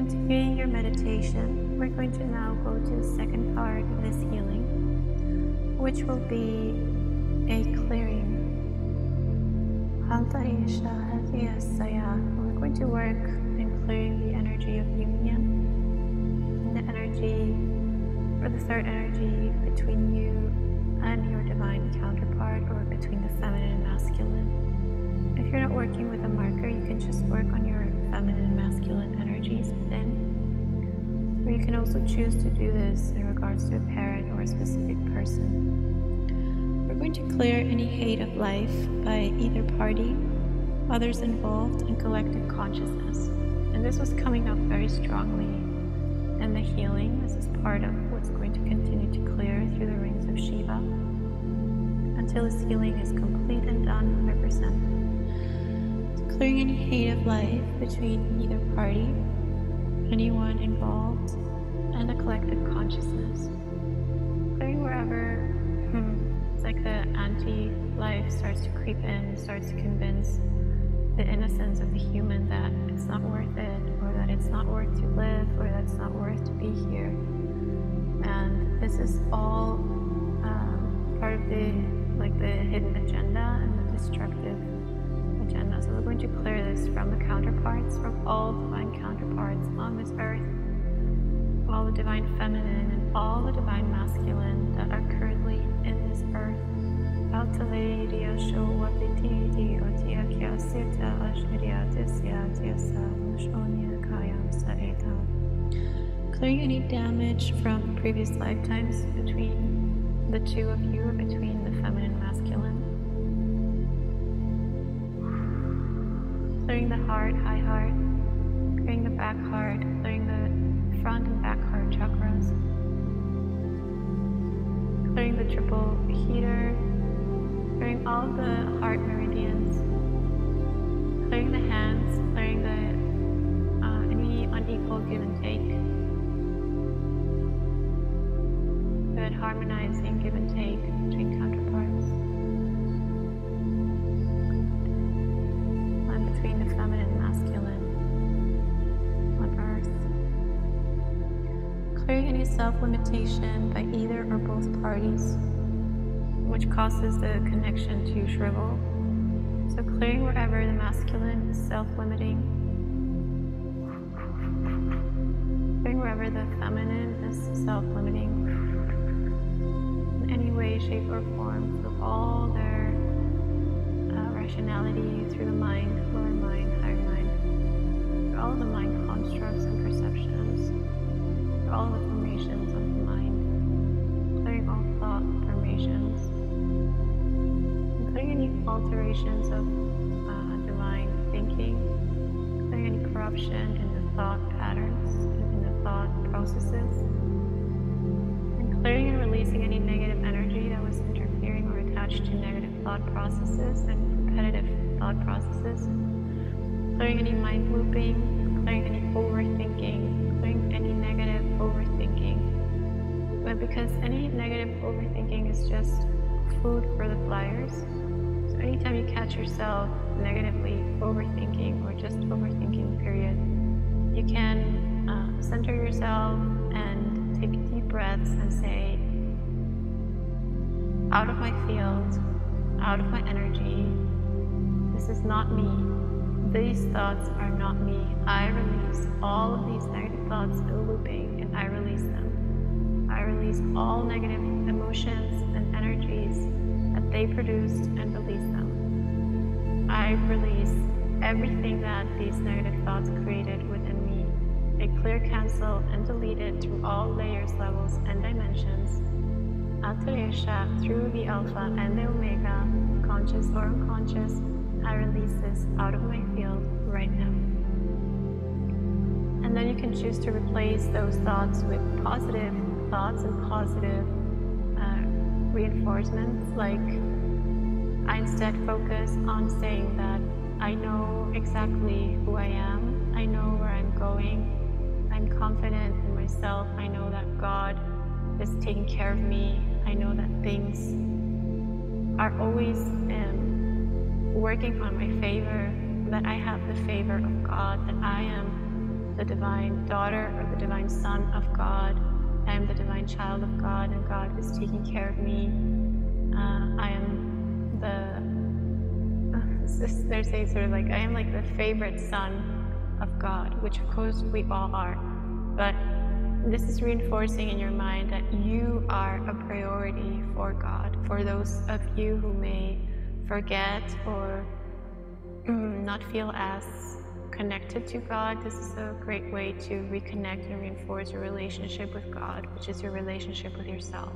Continuing your meditation, we're going to now go to the second part of this healing, which will be a clearing. We're going to work in clearing the energy of union, the energy, or the third energy between you and your divine counterpart, or between the feminine and masculine. If you're not working with a marker, you can just work on your feminine and masculine energies within. Or you can also choose to do this in regards to a parent or a specific person. We're going to clear any hate of life by either party, others involved, and collective consciousness. And this was coming up very strongly in the healing. This is part of what's going to continue to clear through the rings of Shiva until this healing is complete and done 100%. Clearing any hate of life between either party, anyone involved, and a collective consciousness. Clearing wherever it's like the anti-life starts to creep in, starts to convince the innocence of the human that it's not worth it, or that it's not worth to live, or that it's not worth to be here. And this is all part of the hidden agenda and the destructive agenda. So we're going to clear this from the counterparts, from all divine counterparts on this earth, all the divine feminine and all the divine masculine that are currently in this earth. Clearing any damage from previous lifetimes between the two of you, or between the feminine and masculine. Clearing the heart, high heart, clearing the back heart, clearing the front and back heart chakras, clearing the triple heater, clearing all the heart meridians, clearing the hands, clearing the any unequal give and take, good harmonizing give and take between counterparts, and between the feminine and masculine on earth. Clearing any self-limitation by either or both parties, which causes the connection to shrivel. So clearing wherever the masculine is self-limiting, clearing wherever the feminine is self-limiting in any way, shape, or form, through all their rationality, through the mind, lower mind, higher mind, through all the mind constructs and perceptions, through all the formations of the mind, clearing all thought formations, clearing any alterations of divine thinking, clearing any corruption in the thought patterns, in the thought processes, and clearing and releasing any negative energy that was interfering or attached to negative thought processes and repetitive thought processes, clearing any mind looping, clearing any overthinking, clearing any negative overthinking. But because any negative overthinking is just food for the flyers, so anytime you catch yourself negatively overthinking, or just overthinking period, you can center yourself and take deep breaths and say, out of my field, out of my energy, this is not me. These thoughts are not me. I release all of these negative thoughts and looping, and I release them. I release all negative emotions and energies that they produced and release them. I release everything that these negative thoughts created within me. They clear, cancel, and delete it through all layers, levels, and dimensions. Through the alpha and the omega, conscious or unconscious, I release this out of my field right now. And then you can choose to replace those thoughts with positive thoughts and positive reinforcements, like I instead focus on saying that I know exactly who I am, I know where I'm going, I'm confident in myself, I know that God is taking care of me, I know that things are always working on my favor, that I have the favor of God, that I am the divine daughter or the divine son of God. I am the divine child of God, and God is taking care of me. I am there's a sort of like, I am like the favorite son of God, which of course we all are. But this is reinforcing in your mind that you are a priority for God. For those of you who may forget or not feel as connected to God, this is a great way to reconnect and reinforce your relationship with God, which is your relationship with yourself.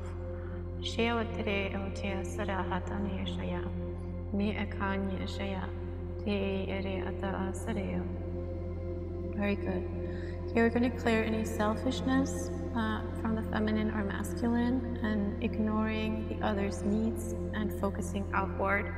Very good. Here we're going to clear any selfishness from the feminine or masculine, and ignoring the other's needs and focusing outward.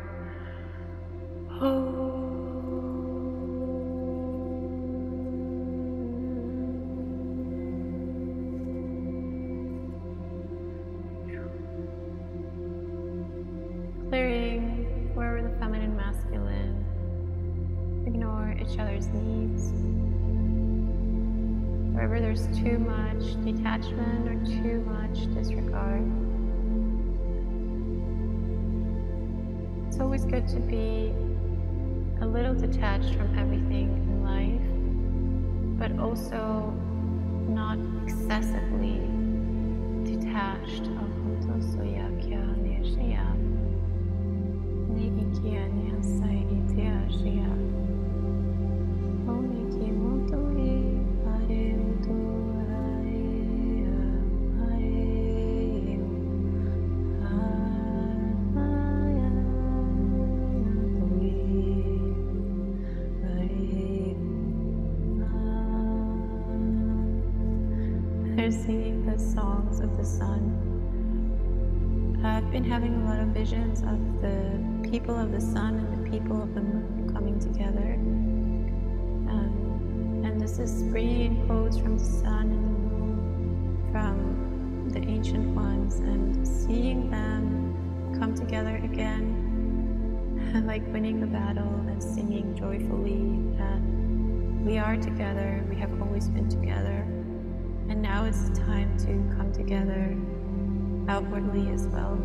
Clearing wherever the feminine, masculine ignore each other's needs. Wherever there's too much detachment or too much disregard. It's always good to be a little detached from everything in life, but also not excessively detached. They're singing the songs of the sun. I've been having a lot of visions of the people of the sun and the people of the moon coming together. And this is bringing quotes from the sun and the moon, from the ancient ones, and seeing them come together again, like winning the battle and singing joyfully that we are together, we have always been together, and now it's time to come together outwardly as well.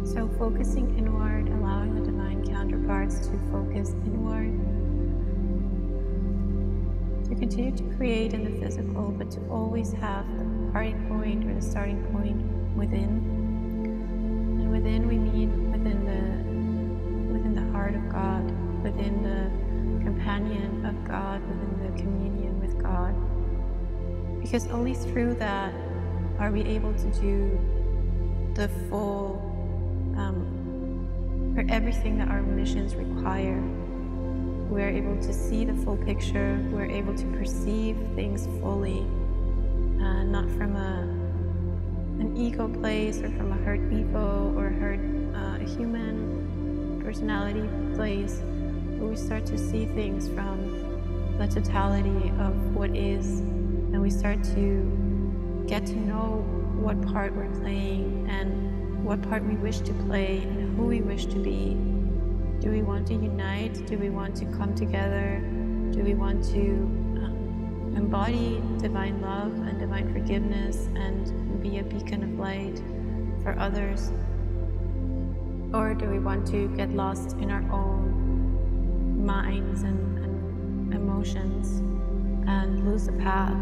So focusing inward, allowing the divine counterparts to focus inward, to continue to create in the physical, but to always have the parting point or the starting point within. And within we mean within the heart of God, within the companion of God, within the communion with God. Because only through that are we able to do the full, or everything that our missions require. We're able to see the full picture, we're able to perceive things fully, not from an ego place or from a hurt ego or hurt human personality place, but we start to see things from the totality of what is, and we start to get to know what part we're playing and what part we wish to play and who we wish to be. Do we want to unite? Do we want to come together? Do we want to embody divine love and divine forgiveness and be a beacon of light for others? Or do we want to get lost in our own minds and emotions and lose the path?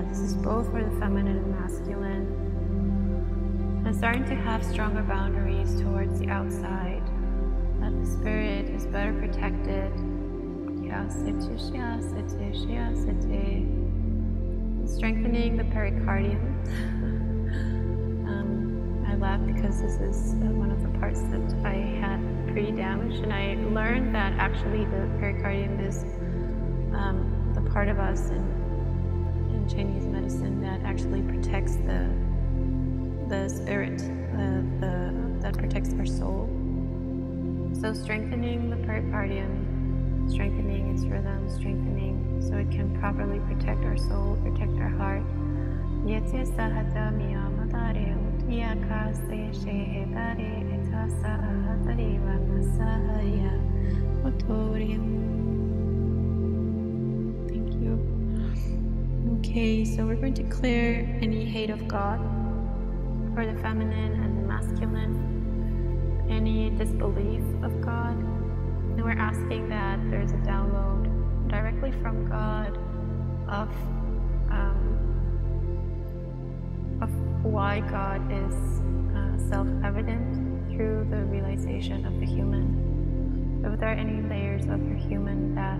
This is both for the feminine and masculine. And starting to have stronger boundaries towards the outside, that the spirit is better protected. Strengthening the pericardium. I laugh because this is one of the parts that I had pretty damaged, and I learned that actually the pericardium is the part of us in Chinese medicine that actually protects the spirit, that protects our soul. So strengthening the pericardium, strengthening its rhythm, strengthening so it can properly protect our soul, protect our heart. Okay, so we're going to clear any hate of God for the feminine and the masculine, any disbelief of God. And we're asking that there's a download directly from God of why God is self-evident through the realization of the human. So if there are any layers of your human that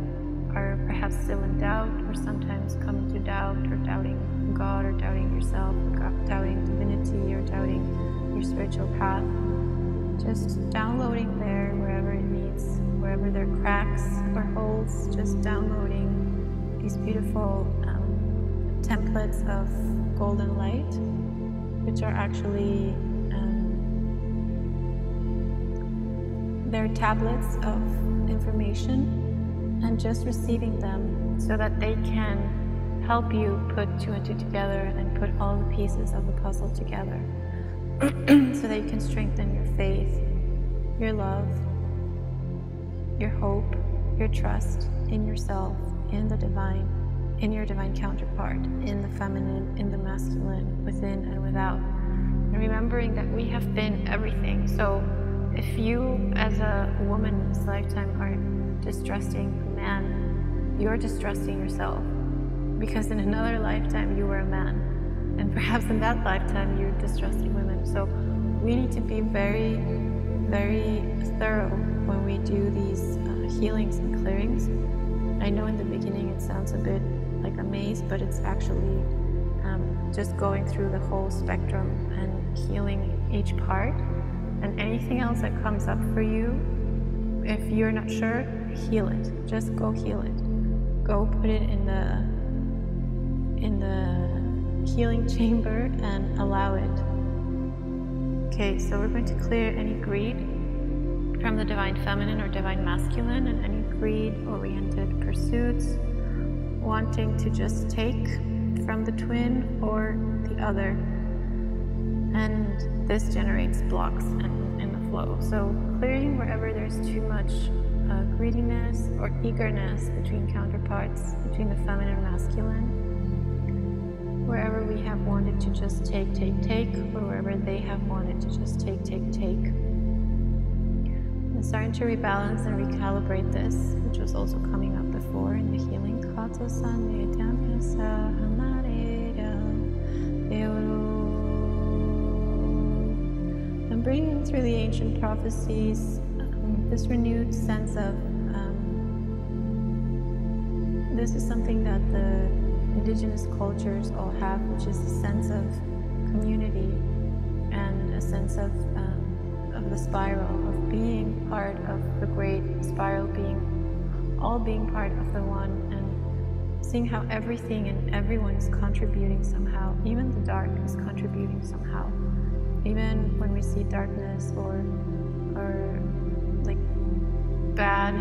are perhaps still in doubt, or sometimes come into doubt, or doubting God, or doubting yourself, or doubting divinity, or doubting your spiritual path, just downloading there wherever it needs, wherever there are cracks or holes, just downloading these beautiful templates of golden light, which are actually they're tablets of information, and just receiving them so that they can help you put two and two together and put all the pieces of the puzzle together so that you can strengthen your faith, your love, your hope, your trust in yourself, in the divine, in your divine counterpart, in the feminine, in the masculine, within and without. And remembering that we have been everything. So if you as a woman in this lifetime are distrusting a man, you're distrusting yourself, because in another lifetime you were a man, and perhaps in that lifetime you're distrusting women. So we need to be very, very thorough when we do these healings and clearings. I know in the beginning it sounds a bit like a maze, but it's actually just going through the whole spectrum and healing each part. And anything else that comes up for you, if you're not sure, heal it. Just go heal it. Go put it in the healing chamber and allow it. Okay, so we're going to clear any greed from the divine feminine or divine masculine, and any greed-oriented pursuits, wanting to just take from the twin or the other. And this generates blocks in the flow. So clearing wherever there's too much greediness or eagerness between counterparts, between the feminine and masculine, wherever we have wanted to just take, or wherever they have wanted to just take. And starting to rebalance and recalibrate this, which was also coming up before in the healing. And bringing through the ancient prophecies this renewed sense of this is something that the indigenous cultures all have, which is a sense of community and a sense of the spiral, of being part of the great spiral, all being part of the one, and seeing how everything and everyone is contributing somehow. Even the dark is contributing somehow. Even when we see darkness or like bad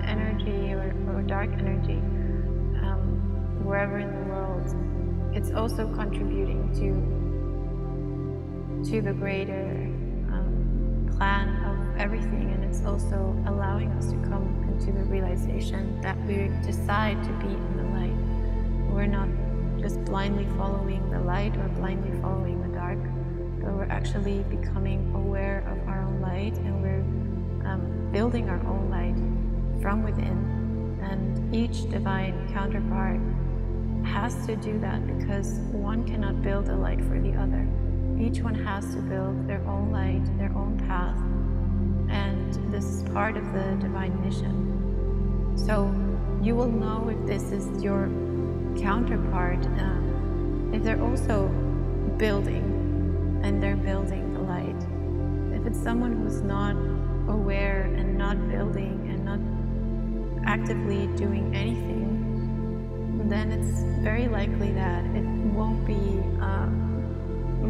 energy or dark energy, wherever in the world, it's also contributing to the greater plan of everything, and it's also allowing us to come into the realization that we decide to be in the light. We're not just blindly following the light or blindly following the dark, but we're actually becoming aware of our own light, and we're building our own light from within. And each divine counterpart has to do that, because one cannot build a light for the other. Each one has to build their own light, their own path, and this is part of the divine mission. So you will know if this is your counterpart, if they're also building, and they're building the light. If it's someone who's not aware and not building and not actively doing anything, then it's very likely that it won't be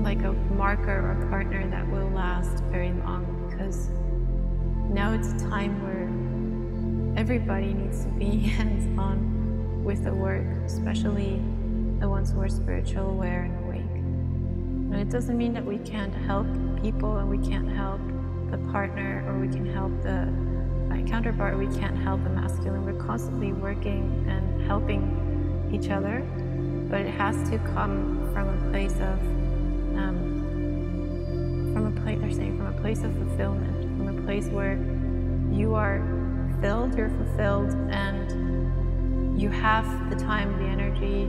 like a marker or partner that will last very long, because now it's a time where everybody needs to be hands-on with the work, especially the ones who are spiritual, aware, and awake. And it doesn't mean that we can't help people and we can't help the partner, or we can help the counterpart, we can't help the masculine. We're constantly working and helping each other, but it has to come from a place of from a place of fulfillment, from a place where you are filled, you're fulfilled, and you have the time, the energy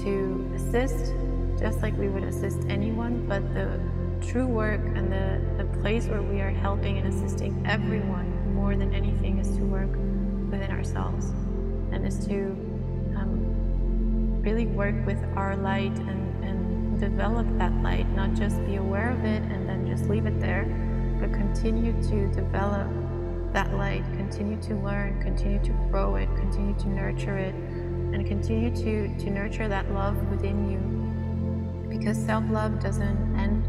to assist, just like we would assist anyone. But the true work and the place where we are helping and assisting everyone more than anything is to work within ourselves, and is to really work with our light and develop that light, not just be aware of it and then just leave it there, but continue to develop that light, continue to learn, continue to grow it, continue to nurture it, and continue to nurture that love within you, because self-love doesn't end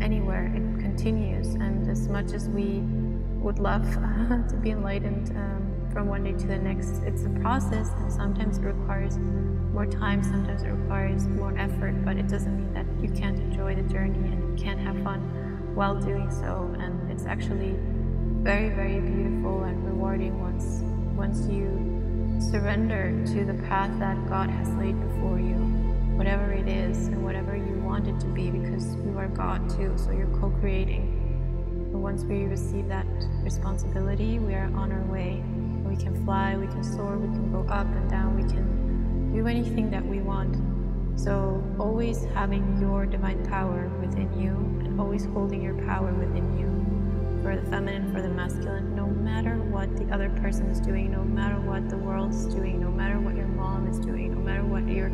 anywhere, it continues. And as much as we would love to be enlightened from one day to the next, it's a process, and sometimes it requires more time, sometimes it requires more effort, but it doesn't mean that you can't enjoy the journey and you can't have fun while doing so. And it's actually very, very beautiful and rewarding once you surrender to the path that God has laid before you, whatever it is and whatever you want it to be, because you are God too, so you're co-creating. But once we receive that responsibility, we are on our way. We can fly, we can soar, we can go up and down, we can do anything that we want. So always having your divine power within you, and always holding your power within you, for the feminine, for the masculine, no matter what the other person is doing, no matter what the world is doing, no matter what your mom is doing, no matter what your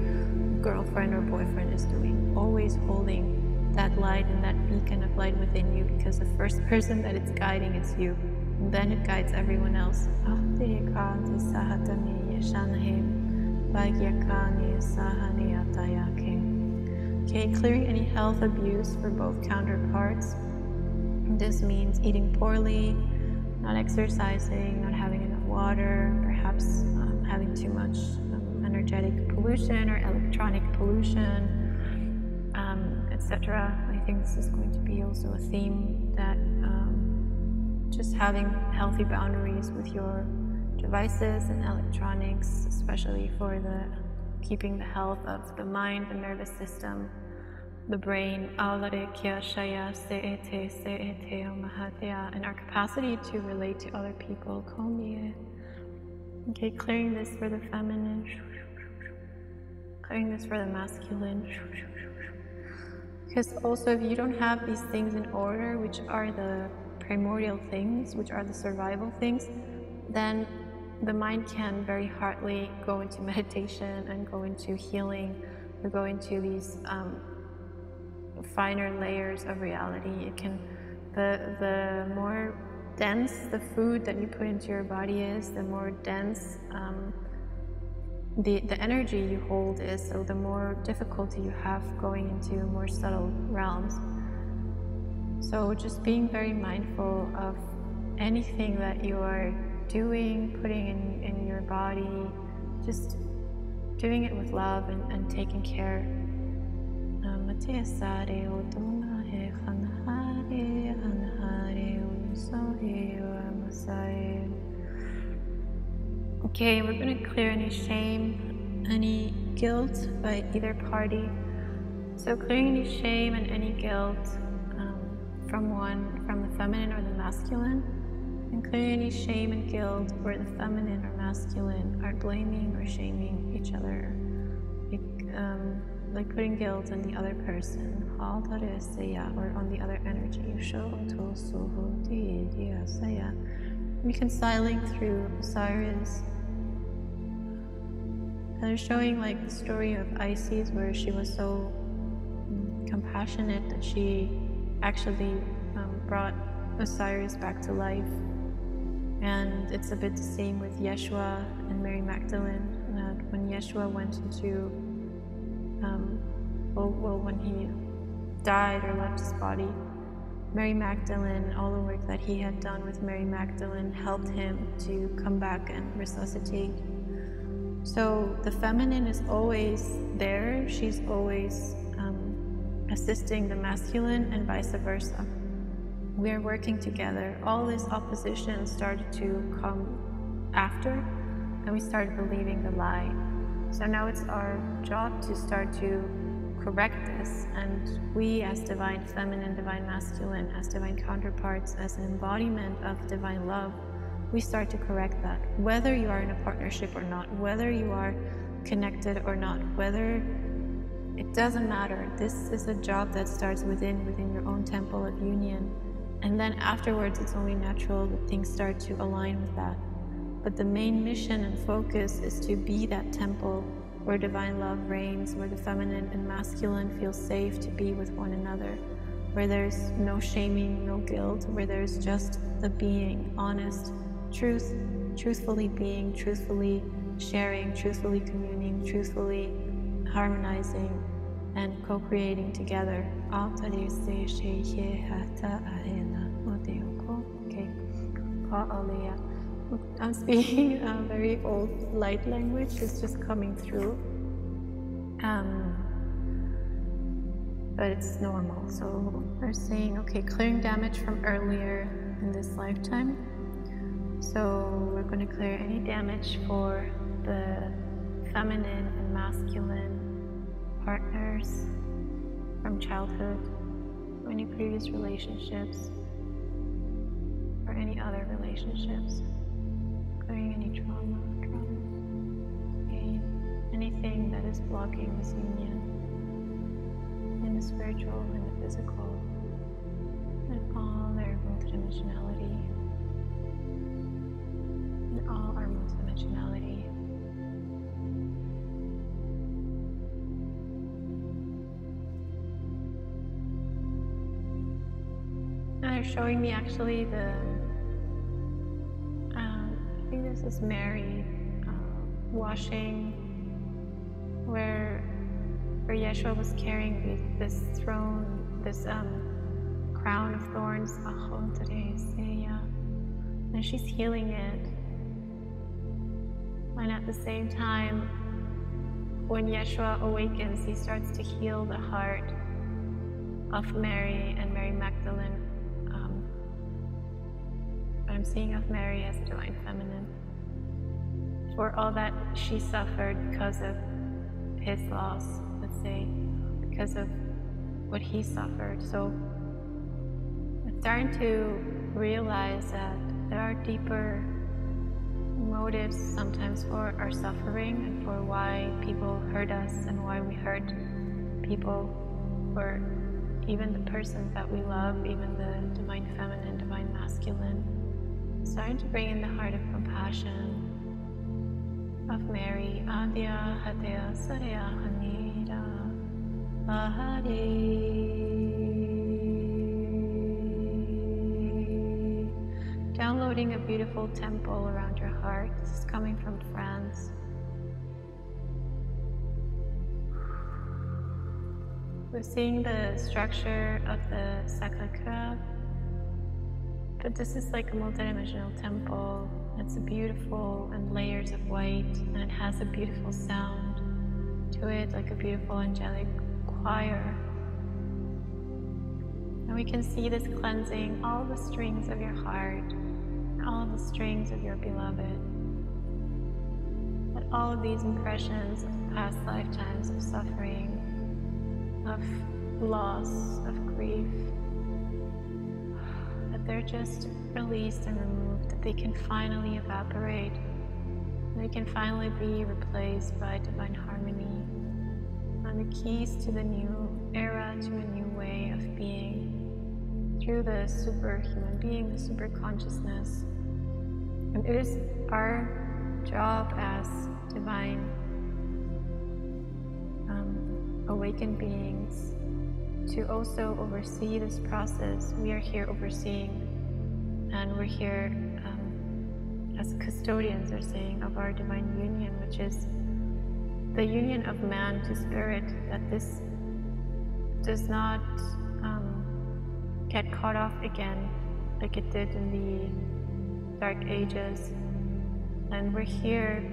girlfriend or boyfriend is doing, always holding that light and that beacon of light within you, because the first person that it's guiding is you, and then it guides everyone else. Okay, clearing any health abuse for both counterparts. This means eating poorly, not exercising, not having enough water, perhaps having too much energetic pollution or electronic pollution, etc. I think this is going to be also a theme, that just having healthy boundaries with your devices and electronics, especially for keeping the health of the mind, the nervous system, the brain, and our capacity to relate to other people. Okay, clearing this for the feminine, clearing this for the masculine. Because also, if you don't have these things in order, which are the primordial things, which are the survival things, then the mind can very hardly go into meditation and go into healing, or go into these finer layers of reality. It can, the more dense the food that you put into your body is, the more dense the energy you hold is, so the more difficulty you have going into more subtle realms. So just being very mindful of anything that you are doing, putting in your body, just doing it with love and taking care. Okay, we're going to clear any shame, any guilt by either party. So clearing any shame and any guilt from the feminine or the masculine, and clearing any shame and guilt where the feminine or masculine are blaming or shaming each other, like putting guilt on the other person, or on the other energy. Reconciling through Osiris. And they're showing like the story of Isis, where she was so compassionate that she actually brought Osiris back to life. And it's a bit the same with Yeshua and Mary Magdalene. When Yeshua went into, when he died or left his body, Mary Magdalene, all the work that he had done with Mary Magdalene helped him to come back and resuscitate. So the feminine is always there. She's always assisting the masculine, and vice versa. We are working together. All this opposition started to come after, and we started believing the lie So now it's our job to start to correct this, and we as divine feminine, divine masculine, as divine counterparts, as an embodiment of divine love, we start to correct that. Whether you are in a partnership or not, whether you are connected or not, whether, it doesn't matter. This is a job that starts within your own temple of union, and then afterwards it's only natural that things start to align with that. But the main mission and focus is to be that temple where divine love reigns, where the feminine and masculine feel safe to be with one another, where there's no shaming, no guilt, where there's just the being, honest, truthfully being, truthfully sharing, truthfully communing, truthfully harmonizing, and co-creating together. Okay. I'm speaking a very old light language, it's just coming through. But it's normal. So we're saying, okay, clearing damage from earlier in this lifetime. So we're going to clear any damage for the feminine and masculine partners from childhood, or any previous relationships, or any other relationships. Clearing any trauma, pain, anything that is blocking this union in the spiritual and the physical, and all their multidimensionality, and all our multidimensionality. And they're showing me actually I think this is Mary washing where Yeshua was carrying this throne, this crown of thorns, and she's healing it. And at the same time, when Yeshua awakens, he starts to heal the heart of Mary and Mary Magdalene. I'm seeing of Mary as divine feminine, for all that she suffered because of his loss, let's say, because of what he suffered. So I'm starting to realize that there are deeper motives sometimes for our suffering and for why people hurt us and why we hurt people, or even the persons that we love, even the divine feminine, divine masculine. Starting to bring in the heart of compassion of Mary. Adya Hadya Sarya Hanira Ahadi. Downloading a beautiful temple around your heart. This is coming from France. We're seeing the structure of the Sacré-Cœur. But this is like a multidimensional temple. It's beautiful and layers of white, and it has a beautiful sound to it, like a beautiful angelic choir. And we can see this cleansing all the strings of your heart, all the strings of your beloved. That all of these impressions of past lifetimes of suffering, of loss, of grief, they're just released and removed, that they can finally evaporate, they can finally be replaced by divine harmony, and the keys to the new era, to a new way of being, through the superhuman being, the super consciousness. And it is our job as divine awakened beings to also oversee this process. We are here overseeing, and we're here as custodians, they're saying, of our divine union, which is the union of man to spirit, that this does not get caught off again like it did in the dark ages. And we're here,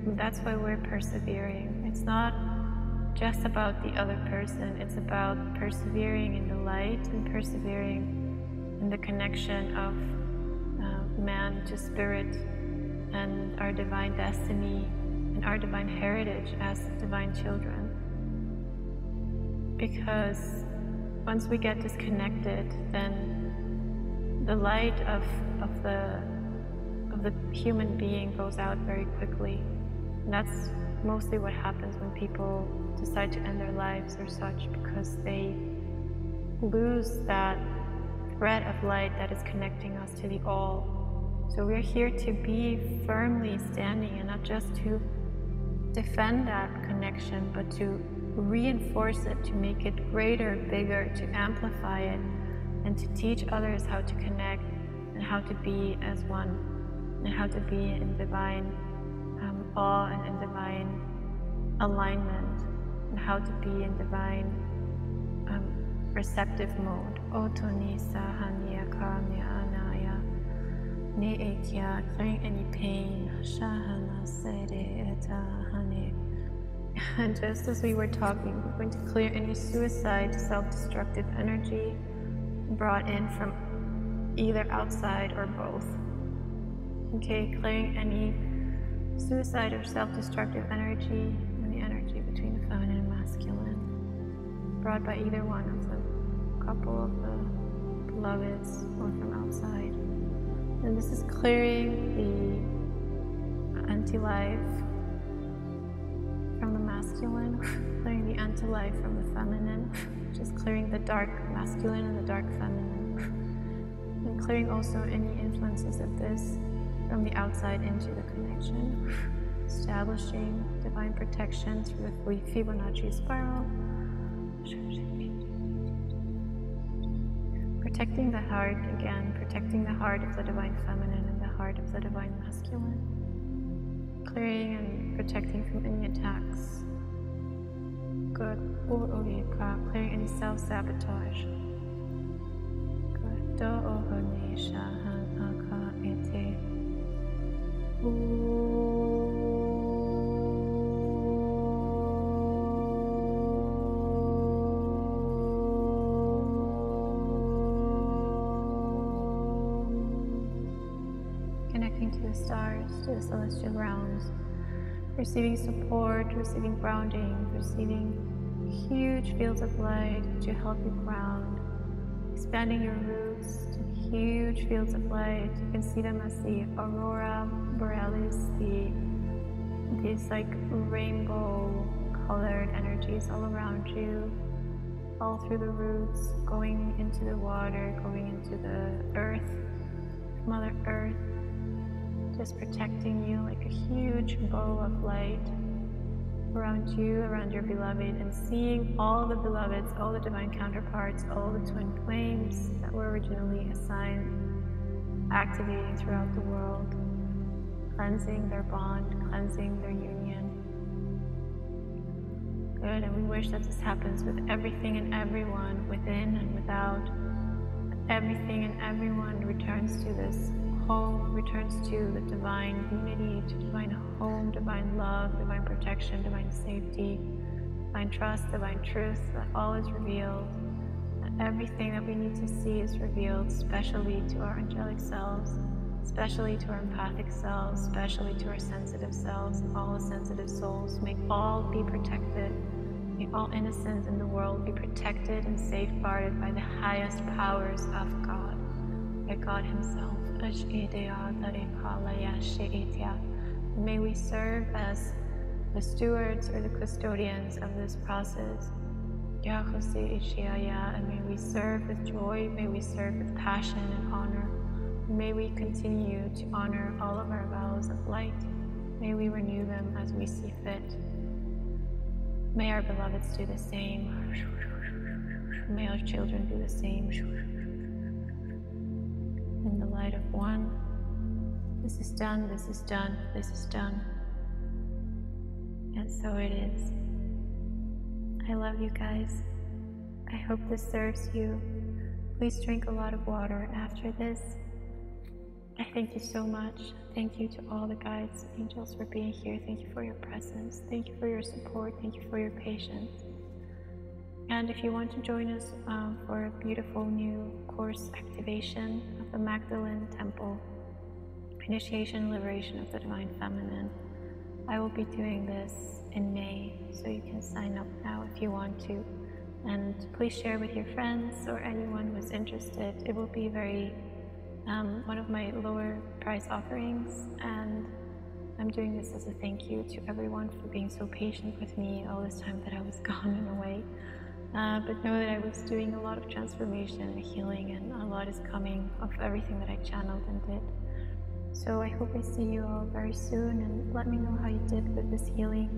that's why we're persevering. It's not just about the other person, it's about persevering in the light and persevering in the connection of man to spirit and our divine destiny and our divine heritage as divine children. Because once we get disconnected, then the light of the human being goes out very quickly. And that's mostly what happens when people decide to end their lives or such, because they lose that thread of light that is connecting us to the all. So we're here to be firmly standing, and not just to defend that connection, but to reinforce it, to make it greater, bigger, to amplify it, and to teach others how to connect and how to be as one, and how to be in divine awe and in divine alignment, and how to be in divine receptive mode. Clearing any pain. And just as we were talking, we're going to clear any suicide, self-destructive energy brought in from either outside or both. Okay, clearing any suicide or self-destructive energy and the energy between the feminine and masculine brought by either one of the couple of the beloveds or from outside. And this is clearing the anti-life from the masculine, clearing the anti-life from the feminine, just clearing the dark masculine and the dark feminine, and clearing also any influences of this from the outside into the connection, establishing divine protection through the Fibonacci spiral, protecting the heart again, protecting the heart of the divine feminine and the heart of the divine masculine, clearing and protecting from any attacks. Good. Clearing any self-sabotage. Good. Connecting to the stars, to the celestial realms, receiving support, receiving grounding, receiving huge fields of light to help you ground, expanding your roots to huge fields of light. You can see them as the aurora borealis, these like rainbow colored energies all around you, all through the roots, going into the water, going into the earth, Mother Earth, just protecting you like a huge bow of light around you, around your beloved, and seeing all the beloveds, all the divine counterparts, all the twin flames that were originally assigned, activating throughout the world, cleansing their bond, cleansing their union. Good, and we wish that this happens with everything and everyone, within and without. Everything and everyone returns to this home, returns to the divine unity, to divine home, divine love, divine protection, divine safety, divine trust, divine truth, that all is revealed, that everything that we need to see is revealed, especially to our angelic selves, especially to our empathic selves, especially to our sensitive selves, and all the sensitive souls. May all be protected. May all innocence in the world be protected and safeguarded by the highest powers of God, by God Himself. May we serve as the stewards or the custodians of this process. And may we serve with joy, may we serve with passion and honor. May we continue to honor all of our vows of light. May we renew them as we see fit. May our beloveds do the same. May our children do the same. In the light of one, this is done, this is done, this is done. And so it is. I love you guys. I hope this serves you. Please drink a lot of water after this. I thank you so much. Thank you to all the guides, angels, for being here. Thank you for your presence. Thank you for your support. Thank you for your patience. And if you want to join us for a beautiful new course activation of the Magdalene Temple, Initiation and Liberation of the Divine Feminine, I will be doing this in May, so you can sign up now if you want to. And please share with your friends or anyone who's interested. It will be one of my lower price offerings, and I'm doing this as a thank you to everyone for being so patient with me all this time that I was gone and away. But know that I was doing a lot of transformation and healing, and a lot is coming of everything that I channeled and did. So I hope I see you all very soon, and let me know how you did with this healing.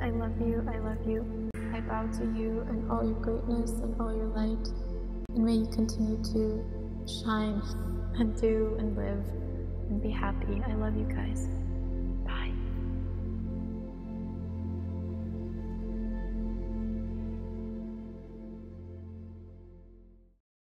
I love you, I love you. I bow to you and all your greatness and all your light, and may you continue to shine and do and live and be happy. I love you guys.